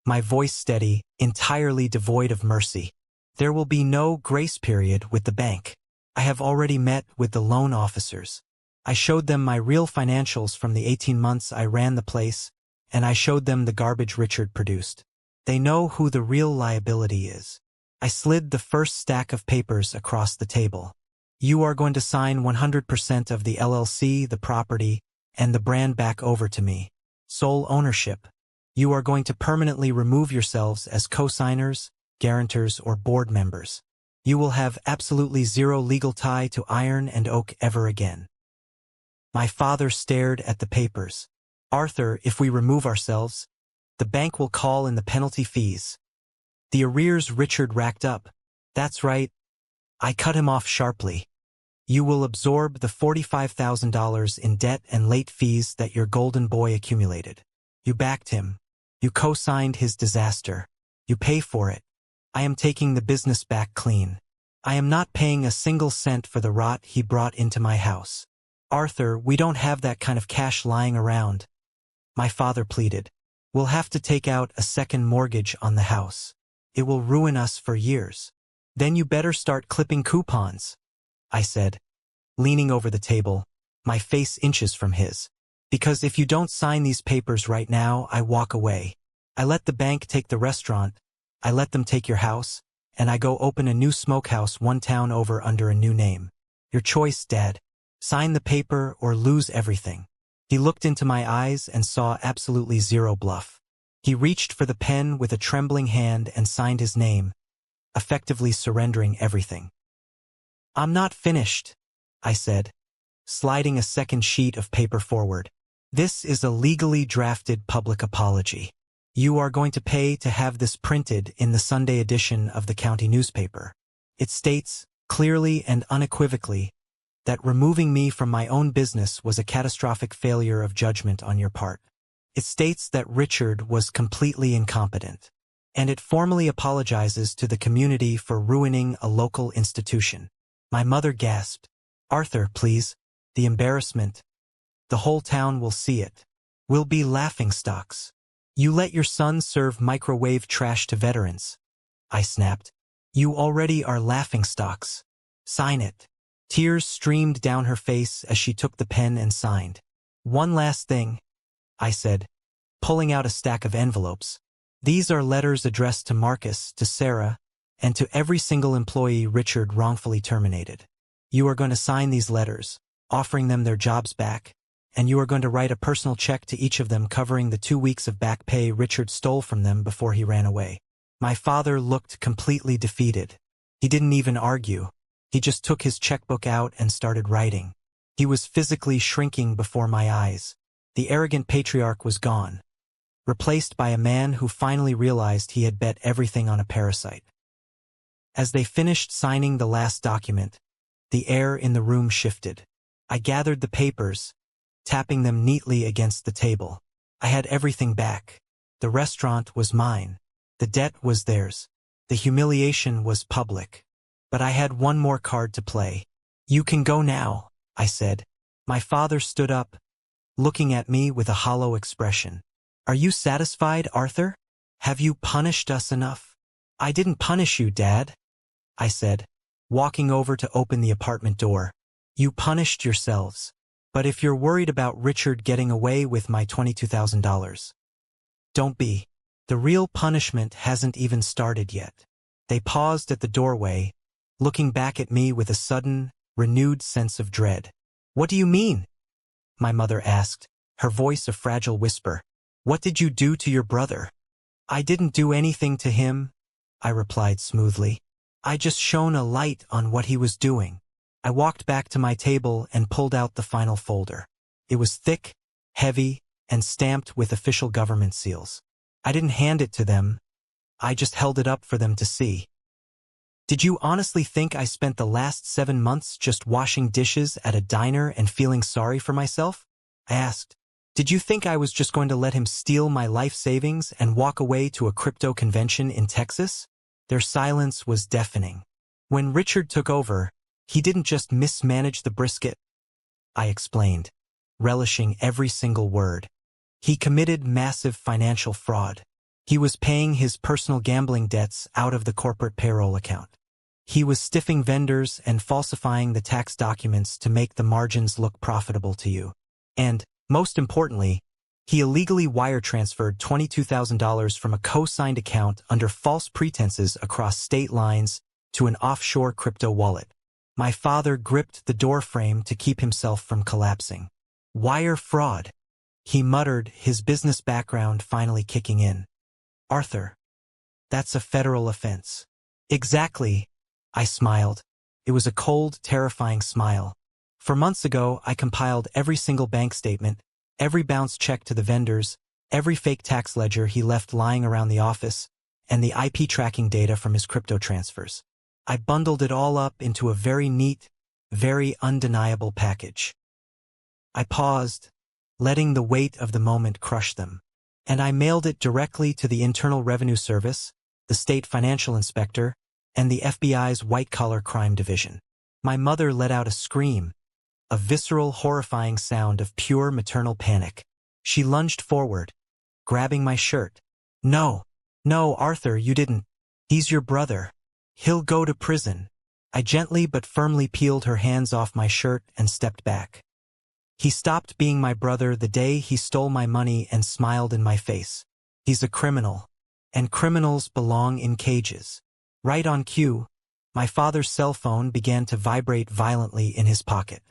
my voice steady, entirely devoid of mercy. "There will be no grace period with the bank. I have already met with the loan officers. I showed them my real financials from the 18 months I ran the place, and I showed them the garbage Richard produced. They know who the real liability is." I slid the first stack of papers across the table. "You are going to sign 100% of the LLC, the property, and the brand back over to me. Sole ownership. You are going to permanently remove yourselves as co-signers, guarantors, or board members. You will have absolutely zero legal tie to Iron and Oak ever again." My father stared at the papers. "Arthur, if we remove ourselves, the bank will call in the penalty fees. The arrears Richard racked up." "That's right." I cut him off sharply. "You will absorb the $45,000 in debt and late fees that your golden boy accumulated. You backed him. You co-signed his disaster. You pay for it. I am taking the business back clean. I am not paying a single cent for the rot he brought into my house." "Arthur, we don't have that kind of cash lying around," my father pleaded. "We'll have to take out a second mortgage on the house. It will ruin us for years." "Then you better start clipping coupons," I said, leaning over the table, my face inches from his. "Because if you don't sign these papers right now, I walk away. I let the bank take the restaurant, I let them take your house, and I go open a new smokehouse 1 town over under a new name. Your choice, Dad. Sign the paper or lose everything." He looked into my eyes and saw absolutely zero bluff. He reached for the pen with a trembling hand and signed his name, effectively surrendering everything. "I'm not finished," I said, sliding a second sheet of paper forward. "This is a legally drafted public apology. You are going to pay to have this printed in the Sunday edition of the county newspaper. It states, clearly and unequivocally, that removing me from my own business was a catastrophic failure of judgment on your part. It states that Richard was completely incompetent. And it formally apologizes to the community for ruining a local institution." My mother gasped. "Arthur, please. The embarrassment. The whole town will see it. We'll be laughingstocks. You let your son serve microwave trash to veterans," I snapped. "You already are laughingstocks. Sign it." Tears streamed down her face as she took the pen and signed. "One last thing," I said, pulling out a stack of envelopes. "These are letters addressed to Marcus, to Sarah, and to every single employee Richard wrongfully terminated. You are going to sign these letters, offering them their jobs back, and you are going to write a personal check to each of them covering the 2 weeks of back pay Richard stole from them before he ran away." My father looked completely defeated. He didn't even argue. He just took his checkbook out and started writing. He was physically shrinking before my eyes. The arrogant patriarch was gone, replaced by a man who finally realized he had bet everything on a parasite. As they finished signing the last document, the air in the room shifted. I gathered the papers, tapping them neatly against the table. I had everything back. The restaurant was mine. The debt was theirs. The humiliation was public. But I had one more card to play. "You can go now," I said. My father stood up, looking at me with a hollow expression. "Are you satisfied, Arthur? Have you punished us enough?" "I didn't punish you, Dad," I said, walking over to open the apartment door. "You punished yourselves. But if you're worried about Richard getting away with my $22,000, don't be. The real punishment hasn't even started yet." They paused at the doorway, looking back at me with a sudden, renewed sense of dread. "What do you mean?" my mother asked, her voice a fragile whisper. What did you do to your brother? I didn't do anything to him, I replied smoothly. I just shone a light on what he was doing. I walked back to my table and pulled out the final folder. It was thick, heavy, and stamped with official government seals. I didn't hand it to them. I just held it up for them to see. Did you honestly think I spent the last 7 months just washing dishes at a diner and feeling sorry for myself? I asked. Did you think I was just going to let him steal my life savings and walk away to a crypto convention in Texas? Their silence was deafening. When Richard took over, he didn't just mismanage the brisket, I explained, relishing every single word. He committed massive financial fraud. He was paying his personal gambling debts out of the corporate payroll account. He was stiffing vendors and falsifying the tax documents to make the margins look profitable to you. And, most importantly, he illegally wire transferred $22,000 from a co-signed account under false pretenses across state lines to an offshore crypto wallet. My father gripped the doorframe to keep himself from collapsing. Wire fraud, he muttered, his business background finally kicking in. Arthur, that's a federal offense. Exactly, I smiled. It was a cold, terrifying smile. For months ago, I compiled every single bank statement, every bounced check to the vendors, every fake tax ledger he left lying around the office, and the IP tracking data from his crypto transfers. I bundled it all up into a very neat, very undeniable package. I paused, letting the weight of the moment crush them, and I mailed it directly to the Internal Revenue Service, the State Financial Inspector, and the FBI's white-collar crime division. My mother let out a scream, a visceral, horrifying sound of pure maternal panic. She lunged forward, grabbing my shirt. No, Arthur, you didn't. He's your brother. He'll go to prison. I gently but firmly peeled her hands off my shirt and stepped back. He stopped being my brother the day he stole my money and smiled in my face. He's a criminal, and criminals belong in cages. Right on cue, my father's cell phone began to vibrate violently in his pocket.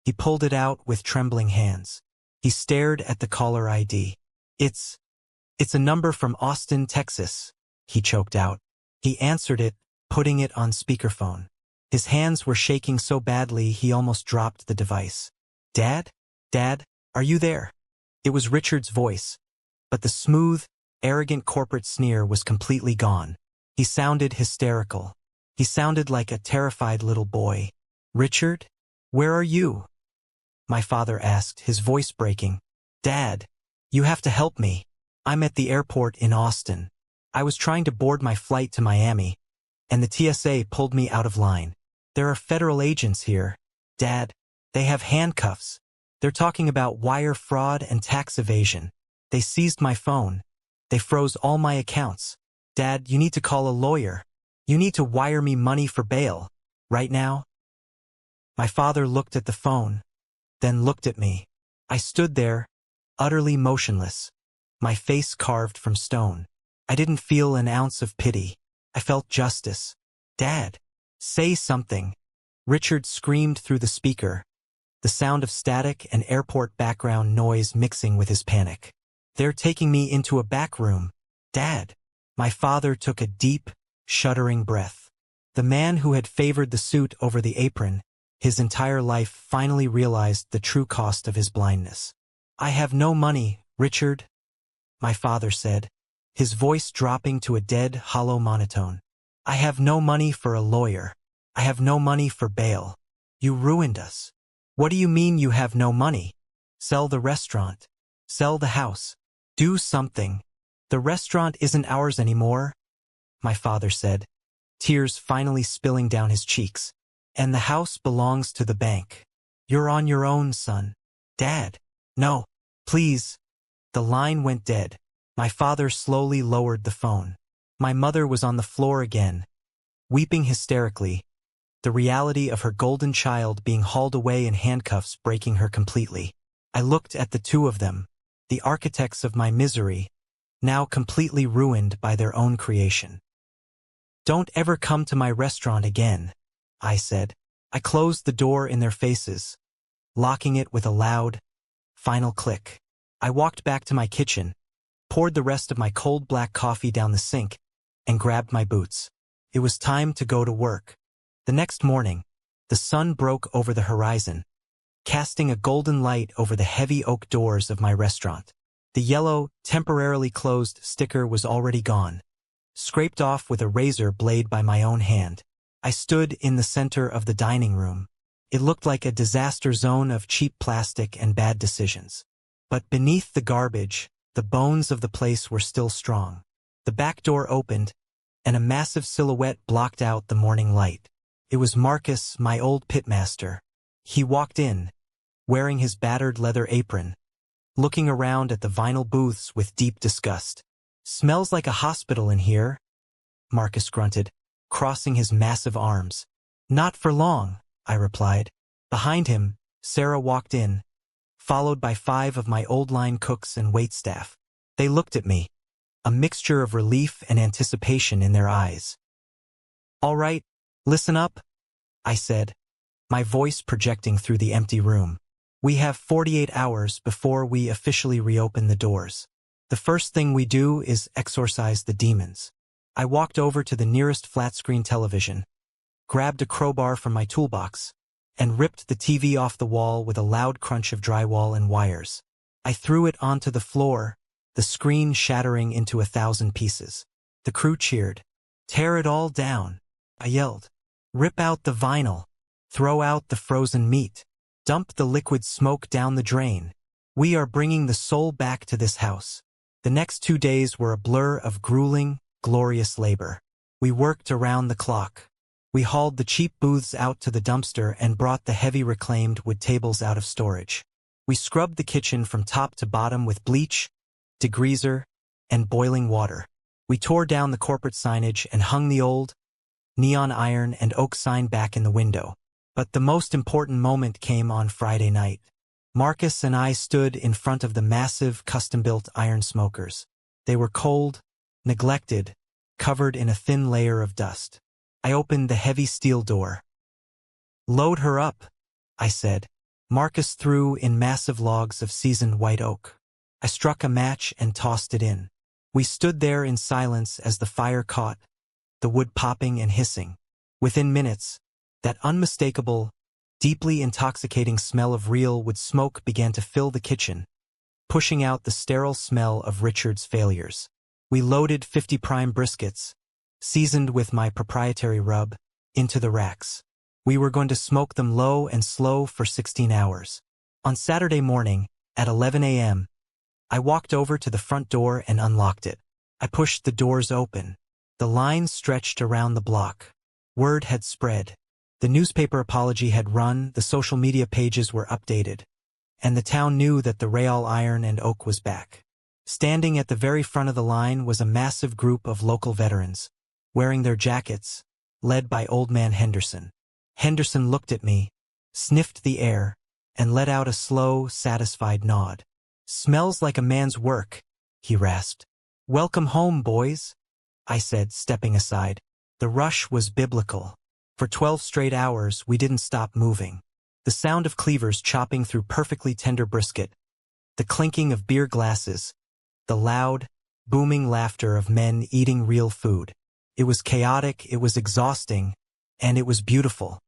He pulled it out with trembling hands. He stared at the caller ID. It's a number from Austin, Texas, he choked out. He answered it, putting it on speakerphone. His hands were shaking so badly he almost dropped the device. Dad, are you there? It was Richard's voice, but the smooth, arrogant corporate sneer was completely gone. He sounded hysterical. He sounded like a terrified little boy. Richard, where are you? My father asked, his voice breaking. Dad, you have to help me. I'm at the airport in Austin. I was trying to board my flight to Miami, and the TSA pulled me out of line. There are federal agents here. Dad, they have handcuffs. They're talking about wire fraud and tax evasion. They seized my phone. They froze all my accounts. Dad, you need to call a lawyer. You need to wire me money for bail. Right now? My father looked at the phone, then looked at me. I stood there, utterly motionless, my face carved from stone. I didn't feel an ounce of pity. I felt justice. Dad, say something. Richard screamed through the speaker, the sound of static and airport background noise mixing with his panic. They're taking me into a back room. Dad. My father took a deep, shuddering breath. The man who had favored the suit over the apron, his entire life, finally realized the true cost of his blindness. I have no money, Richard, my father said, his voice dropping to a dead, hollow monotone. I have no money for a lawyer. I have no money for bail. You ruined us. What do you mean you have no money? Sell the restaurant. Sell the house. Do something. The restaurant isn't ours anymore, my father said, tears finally spilling down his cheeks. And the house belongs to the bank. You're on your own, son. Dad. No. Please. The line went dead. My father slowly lowered the phone. My mother was on the floor again, weeping hysterically, the reality of her golden child being hauled away in handcuffs breaking her completely. I looked at the two of them, the architects of my misery, now completely ruined by their own creation. Don't ever come to my restaurant again, I said. I closed the door in their faces, locking it with a loud, Final click. I walked back to my kitchen, poured the rest of my cold black coffee down the sink, and grabbed my boots. It was time to go to work. The next morning, the sun broke over the horizon, casting a golden light over the heavy oak doors of my restaurant. The yellow, temporarily closed sticker was already gone, scraped off with a razor blade by my own hand. I stood in the center of the dining room. It looked like a disaster zone of cheap plastic and bad decisions. But beneath the garbage, the bones of the place were still strong. The back door opened, and a massive silhouette blocked out the morning light. It was Marcus, my old pitmaster. He walked in, wearing his battered leather apron, looking around at the vinyl booths with deep disgust. "Smells like a hospital in here," Marcus grunted, crossing his massive arms. "Not for long," I replied. Behind him, Sarah walked in, followed by 5 of my old line cooks and waitstaff. They looked at me, a mixture of relief and anticipation in their eyes. "All right, listen up," I said, my voice projecting through the empty room. "We have 48 hours before we officially reopen the doors. The first thing we do is exorcise the demons." I walked over to the nearest flat-screen television, grabbed a crowbar from my toolbox, and ripped the TV off the wall with a loud crunch of drywall and wires. I threw it onto the floor, the screen shattering into 1,000 pieces. The crew cheered. "Tear it all down," I yelled. "Rip out the vinyl. Throw out the frozen meat. Dump the liquid smoke down the drain. We are bringing the soul back to this house." The next 2 days were a blur of grueling, glorious labor. We worked around the clock. We hauled the cheap booths out to the dumpster and brought the heavy reclaimed wood tables out of storage. We scrubbed the kitchen from top to bottom with bleach, degreaser, and boiling water. We tore down the corporate signage and hung the old, neon iron and oak sign back in the window. But the most important moment came on Friday night. Marcus and I stood in front of the massive, custom-built iron smokers. They were cold, neglected, covered in a thin layer of dust. I opened the heavy steel door. "Load her up," I said. Marcus threw in massive logs of seasoned white oak. I struck a match and tossed it in. We stood there in silence as the fire caught, the wood popping and hissing. Within minutes, that unmistakable, deeply intoxicating smell of real wood smoke began to fill the kitchen, pushing out the sterile smell of Richard's failures. We loaded 50 prime briskets, seasoned with my proprietary rub, into the racks. We were going to smoke them low and slow for 16 hours. On Saturday morning, at 11 a.m., I walked over to the front door and unlocked it. I pushed the doors open. The line stretched around the block. Word had spread. The newspaper apology had run, the social media pages were updated, and the town knew that the Betrayal iron and oak was back. Standing at the very front of the line was a massive group of local veterans, wearing their jackets, led by Old Man Henderson. Henderson looked at me, sniffed the air, and let out a slow, satisfied nod. "Smells like a man's work," he rasped. "Welcome home, boys," I said, stepping aside. The rush was biblical. For 12 straight hours, we didn't stop moving. The sound of cleavers chopping through perfectly tender brisket, the clinking of beer glasses, the loud, booming laughter of men eating real food. It was chaotic, it was exhausting, and it was beautiful.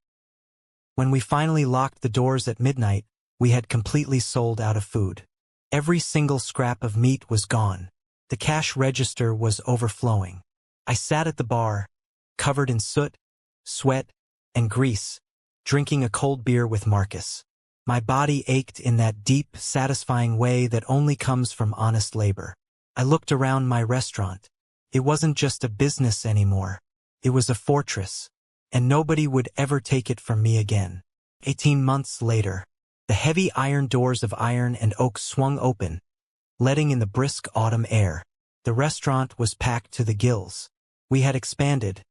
When we finally locked the doors at midnight, we had completely sold out of food. Every single scrap of meat was gone. The cash register was overflowing. I sat at the bar, covered in soot, sweat, and grease, drinking a cold beer with Marcus. My body ached in that deep, satisfying way that only comes from honest labor. I looked around my restaurant. It wasn't just a business anymore. It was a fortress, and nobody would ever take it from me again. 18 months later, the heavy iron doors of iron and oak swung open, letting in the brisk autumn air. The restaurant was packed to the gills. We had expanded,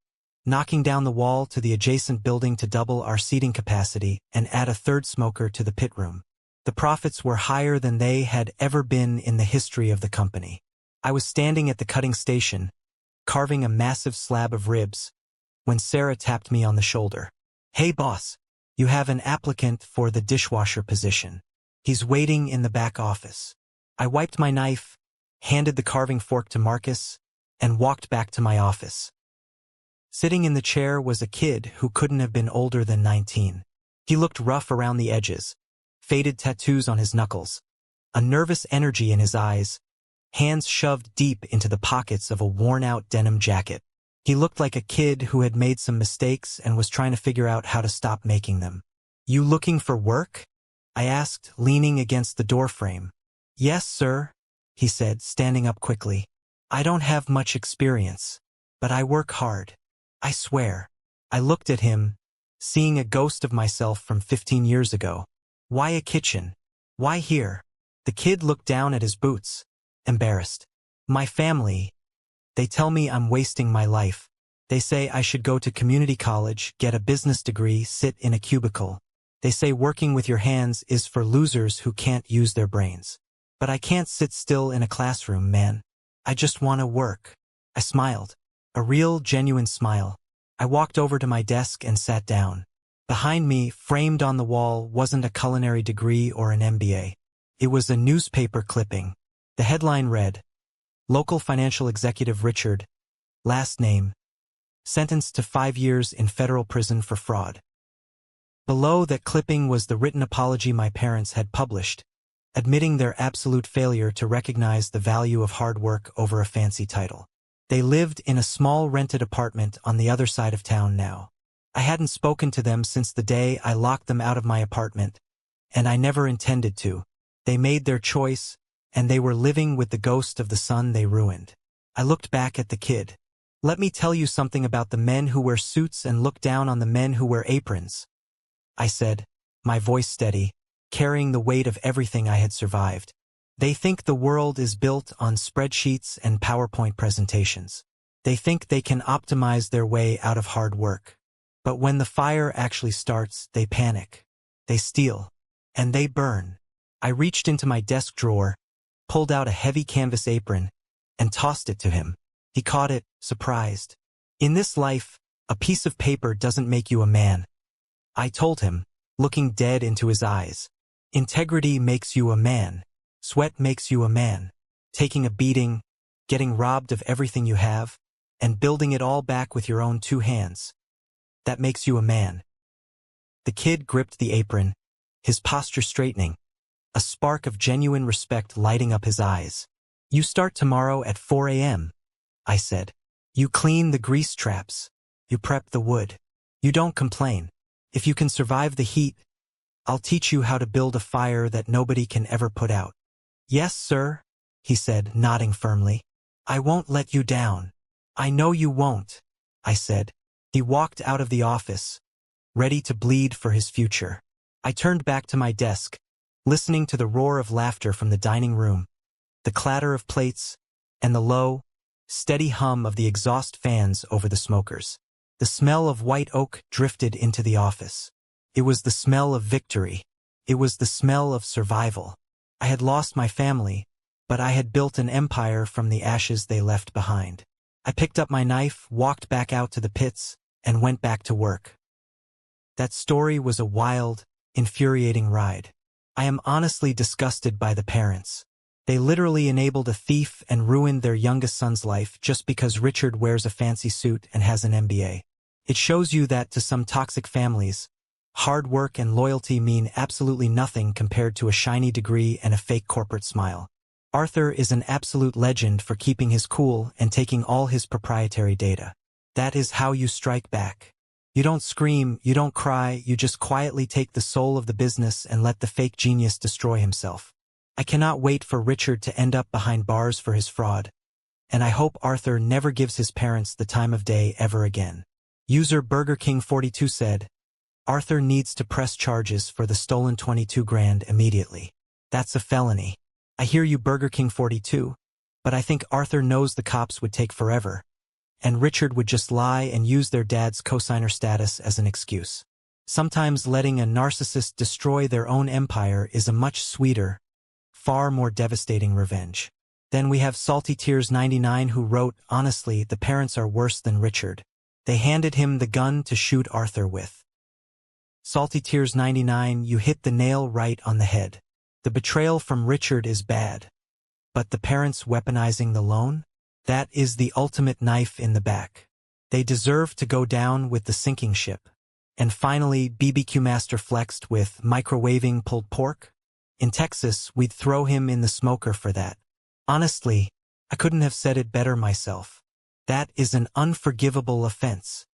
knocking down the wall to the adjacent building to double our seating capacity and add a third smoker to the pit room. The profits were higher than they had ever been in the history of the company. I was standing at the cutting station, carving a massive slab of ribs, when Sarah tapped me on the shoulder. "Hey boss, you have an applicant for the dishwasher position." He's waiting in the back office. I wiped my knife, handed the carving fork to Marcus, and walked back to my office. Sitting in the chair was a kid who couldn't have been older than 19. He looked rough around the edges, faded tattoos on his knuckles, a nervous energy in his eyes, hands shoved deep into the pockets of a worn-out denim jacket. He looked like a kid who had made some mistakes and was trying to figure out how to stop making them. "You looking for work?" I asked, leaning against the doorframe. "Yes, sir," he said, standing up quickly. "I don't have much experience, but I work hard. I swear." I looked at him, seeing a ghost of myself from 15 years ago. "Why a kitchen? Why here?" The kid looked down at his boots, embarrassed. "My family, they tell me I'm wasting my life. They say I should go to community college, get a business degree, sit in a cubicle. They say working with your hands is for losers who can't use their brains. But I can't sit still in a classroom, man. I just want to work." I smiled. A real, genuine smile. I walked over to my desk and sat down. Behind me, framed on the wall, wasn't a culinary degree or an MBA. It was a newspaper clipping. The headline read, "Local financial executive Richard, last name, sentenced to 5 years in federal prison for fraud." Below that clipping was the written apology my parents had published, admitting their absolute failure to recognize the value of hard work over a fancy title. They lived in a small rented apartment on the other side of town now. I hadn't spoken to them since the day I locked them out of my apartment, and I never intended to. They made their choice, and they were living with the ghost of the son they ruined. I looked back at the kid. "Let me tell you something about the men who wear suits and look down on the men who wear aprons," I said, my voice steady, carrying the weight of everything I had survived. "They think the world is built on spreadsheets and PowerPoint presentations. They think they can optimize their way out of hard work. But when the fire actually starts, they panic. They steal. And they burn." I reached into my desk drawer, pulled out a heavy canvas apron, and tossed it to him. He caught it, surprised. "In this life, a piece of paper doesn't make you a man," I told him, looking dead into his eyes. "Integrity makes you a man. Sweat makes you a man. Taking a beating, getting robbed of everything you have, and building it all back with your own 2 hands. That makes you a man." The kid gripped the apron, his posture straightening, a spark of genuine respect lighting up his eyes. "You start tomorrow at 4 a.m., I said. "You clean the grease traps. You prep the wood. You don't complain. If you can survive the heat, I'll teach you how to build a fire that nobody can ever put out." "Yes, sir," he said, nodding firmly. "I won't let you down." "I know you won't," I said. He walked out of the office, ready to bleed for his future. I turned back to my desk, listening to the roar of laughter from the dining room, the clatter of plates, and the low, steady hum of the exhaust fans over the smokers. The smell of white oak drifted into the office. It was the smell of victory. It was the smell of survival. I had lost my family, but I had built an empire from the ashes they left behind. I picked up my knife, walked back out to the pits, and went back to work. That story was a wild, infuriating ride. I am honestly disgusted by the parents. They literally enabled a thief and ruined their youngest son's life just because Richard wears a fancy suit and has an MBA. It shows you that to some toxic families, hard work and loyalty mean absolutely nothing compared to a shiny degree and a fake corporate smile. Arthur is an absolute legend for keeping his cool and taking all his proprietary data. That is how you strike back. You don't scream, you don't cry, you just quietly take the soul of the business and let the fake genius destroy himself. I cannot wait for Richard to end up behind bars for his fraud, and I hope Arthur never gives his parents the time of day ever again. User Burger King 42 said, "Arthur needs to press charges for the stolen 22 grand immediately. That's a felony." I hear you, Burger King 42, but I think Arthur knows the cops would take forever, and Richard would just lie and use their dad's cosigner status as an excuse. Sometimes letting a narcissist destroy their own empire is a much sweeter, far more devastating revenge. Then we have Salty Tears 99 who wrote, "Honestly, the parents are worse than Richard. They handed him the gun to shoot Arthur with." Salty Tears 99, you hit the nail right on the head. The betrayal from Richard is bad. But the parents weaponizing the loan? That is the ultimate knife in the back. They deserve to go down with the sinking ship. And finally, BBQ Master flexed with microwaving pulled pork. In Texas, we'd throw him in the smoker for that. Honestly, I couldn't have said it better myself. That is an unforgivable offense.